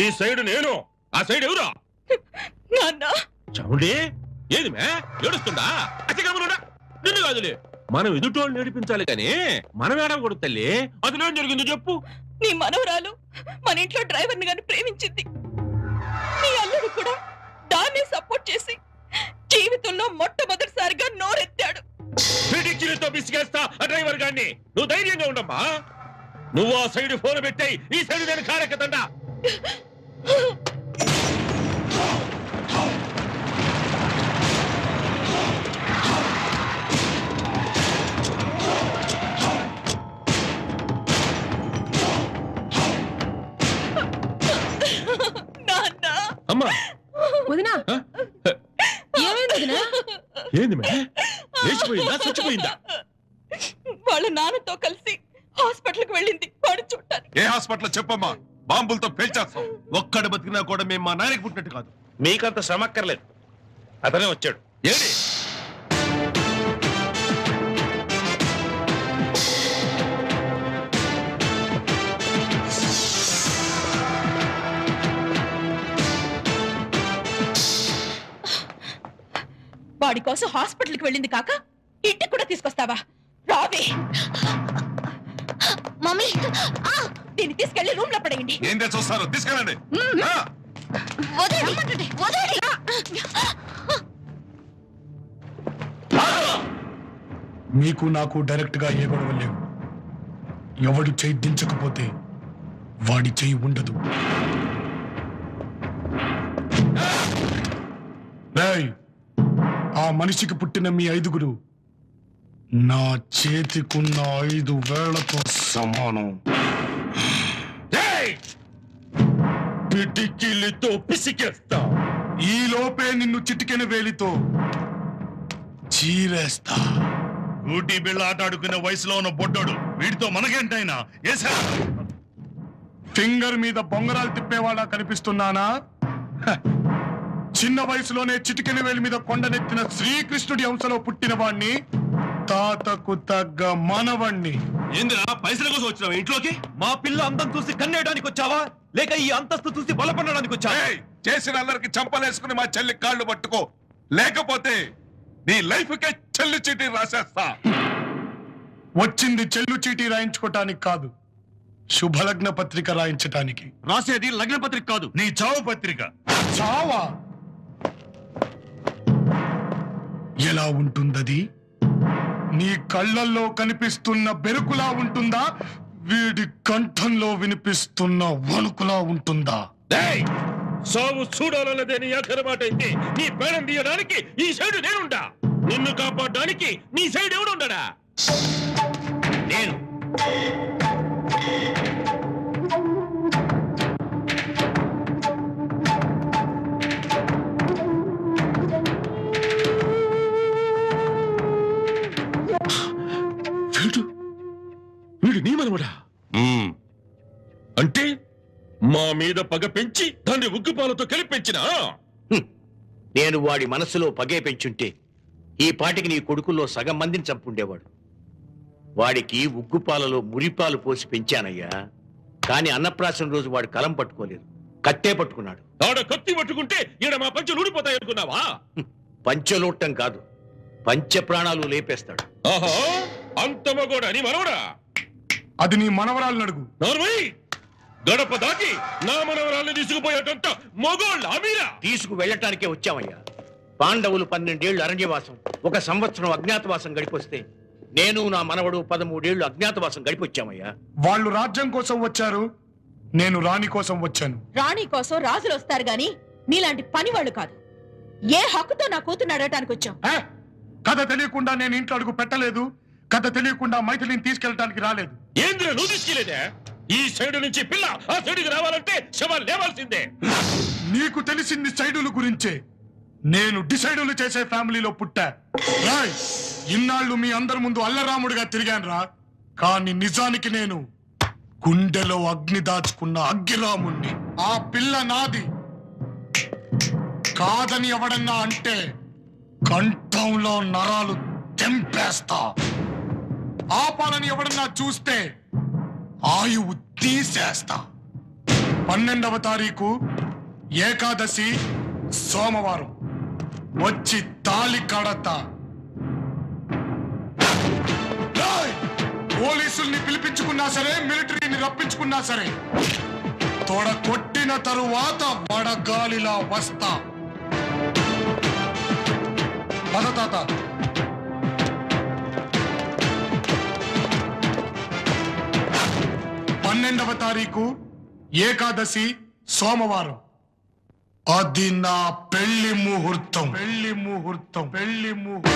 ఈ సైడ్ నేను, ఆ సైడ్ ఎవరు? చౌండి ఏది మే ఏడుస్తుందా? అచ్చగమనుడా నిన్ను కాదులే, మనం ఎదుటోళ్ళు నడిపించాలి కానీ మనం ఏడవకూడదు తల్లి. అది ఏం జరిగిందో చెప్పు. నీ మనవరాలు మన ఇంట్లో డ్రైవర్ని గాని ప్రేమించింది. నీ అల్లుడు కూడా దాన్ని సపోర్ట్ చేసి జీవితంలో మొట్టమొదటిసారిగా నోరెత్తాడు. పిడికిలితో బిసిగేస్తా ఆ డ్రైవర్ గాన్ని. నువ్వు ధైర్యంగా ఉండమ్మా. నువ్వు ఆ సైడ్ ఫోన్ పెట్టాయి, ఈ సైడ్ నేను కారెక్కదండా. అమ్మా వదినా, ఏమైంది వదినా? ఏంది మే లేచిపోయిందా చచ్చిపోయిందా? వాళ్ళ నాన్నతో కలిసి హాస్పిటల్కి వెళ్ళింది వాడు చూడటానికి. ఏ హాస్పిటల్ చెప్పమ్మా, బాంబులతో పేల్చేస్తాం. ఒక్కడు బతికినా కూడా మేము మా నాయనకి పుట్టినట్టు కాదు. మీకంత శ్రమక్కర్లేదు, అతనే వచ్చాడు. ఏంటి వాడి కోసం హాస్పిటల్కి వెళ్ళింది కాక ఇంటికి కూడా తీసుకొస్తావా? రావే మమ్మీ, దీన్ని తీసుకెళ్లి రూమ్ లో పడేయండి. ఏం చూస్తారు, తీసుకెళ్ళండి. మీకు నాకు డైరెక్ట్ గా ఏ గొడవ లేవు. ఎవడు చెయ్యి దించకపోతే వాడి చెయ్యి ఉండదు. ఆ మనిషికి పుట్టిన మీ 5గురు నా చేతికున్న 5 వేళ్లతో సమానం. పిడికిలితో పిసికేస్తా. ఈ లోపే నిన్ను చిటికెన వేలితో చీరేస్తా. ఊటీ బిళ్ళ ఆట ఆడుకునే వయసులో ఉన్న బొడ్డోడు వీడితో మనకేంటైనా ఫింగర్ మీద బొంగరాలు తిప్పేవాడా కనిపిస్తున్నానా? చిన్న వయసులోనే చిటికెన వేలి మీద కొండనెత్తిన శ్రీకృష్ణుడి అంశలో పుట్టిన వాణ్ణి, తాతకు తగ్గ మనవణ్ణి. ఏందిరా పైసల కోసం వచ్చినావా ఇంట్లోకి? మా పిల్ల అందం చూసి కన్నేయడానికి వచ్చావా, లేక ఈ అంతస్తు చూసి బలపడడానికి వచ్చావా? చేసిన అందరికి చంపలేసుకుని మా చెల్లి కాళ్ళు పట్టుకో, లేకపోతే నీ లైఫ్ కే చెల్లు చీటీ రాసేస్తా. వచ్చింది చెల్లు చీటీ రాయించుకోటానికి కాదు, శుభలగ్న పత్రిక రాయించటానికి. రాసేది లగ్న పత్రిక కాదు, నీ చావు పత్రిక. చావా? ఎలా ఉంటుందది? నీ కళ్ళల్లో కనిపిస్తున్న బెరుకులా ఉంటుందా, వీడి కంఠంలో వినిపిస్తున్న వణుకులా ఉంటుందా? సాగు చూడాలన్నదే నీ ఆఖరి మాట అయితే నీ ప్రాణం తీయడానికి ఈ సైడ్ నేనుండా. నిన్ను కాపాడడానికి నీ సైడ్ ఎవడుండడా? నేను. వీడు నీ మనవడా? అంటే మా మీద పగ పెంచి దాన్ని ఉగ్గుపాలతో కలిపెంచినా? నేను వాడి మనసులో పగే పెంచుంటే ఈ పాటికి నీ కొడుకుల్లో సగం మందిని చంపుండేవాడు. వాడికి ఉగ్గుపాలలో మురిపాలు పోసి పెంచానయ్యా. కాని అన్నప్రాసన రోజు వాడు కలం పట్టుకోలేదు, కత్తే పట్టుకున్నాడు. ఆడ కత్తి పట్టుకుంటే ఈడ మా పంచులు ఊడిపోతాయి అనుకున్నావా? పంచలోట్టం కాదు, పంచ ప్రాణాలు లేపేస్తాడు. ఆహా, అంత మగోడా నీ మనవడా? అది నీ మనవరాలను అడుగు. నోర్మై, గడప దాటి నా మనవరాల్ని తీసుకుపోయేటంత మగోళ్ళ మీరా? తీసుకు వెళ్ళటానికే వచ్చామయ్యా. పాండవులు 12 ఏళ్లు అరణ్యవాసం, 1 సంవత్సరం అజ్ఞాతవాసం గడిపొస్తే నేను నా మనవడు 13 ఏళ్లు అజ్ఞాతవాసం గడిపొచ్చామయ్యా. వాళ్ళు రాజ్యం కోసం వచ్చారు, నేను రాణి కోసం వచ్చాను. రాణి కోసం రాజులు వస్తారు గాని నీలాంటి పని వాళ్ళు కాదు. ఏ హక్కుతో నా కూతురు అడగటానికి వచ్చావు? కథ తెలియకుండా నేను ఇంట్లో అడుగు పెట్టలేదు, కథ తెలియకుండా మైథిలిని తీసుకెళ్ళటానికి రాలేదు. ఏంద్ర నువ్వు తీసుకెళ్లేదే? ఈ సైడు నుంచి పిల్ల ఆ సైడుకి రావాలంటే శవాలు లేవాల్సిందే. నీకు తెలిసింది సైడుల గురించే. నేను డిసైడులు చేసే ఫ్యామిలీలో పుట్టా. ఇన్నాళ్ళు మీ అందరి ముందు అల్లరాముడిగా తిరిగాను రా, కానీ నిజానికి నేను గుండెలో అగ్ని దాచుకున్న అగ్గిరాముణ్ణి. ఆ పిల్ల నాది కాదని ఎవడన్నా అంటే కంఠంలో నరాలు తెంపేస్తా. ఆపాలని ఎవడన్నా చూస్తే ఆయువు తీసేస్తా. 12వ తారీఖు ఏకాదశి సోమవారం వచ్చి తాళి కడతా. పోలీసుల్ని పిలిపించుకున్నా సరే, మిలిటరీని రప్పించుకున్నా సరే, తోడ కొట్టిన తరువాత వడగాలిలా వస్తా. పద తాత. 12వ తారీఖు ఏకాదశి సోమవారం. అది నా పెళ్లి ముహూర్తం. పెళ్లి ముహూర్తం. పెళ్లి ముహూర్తం.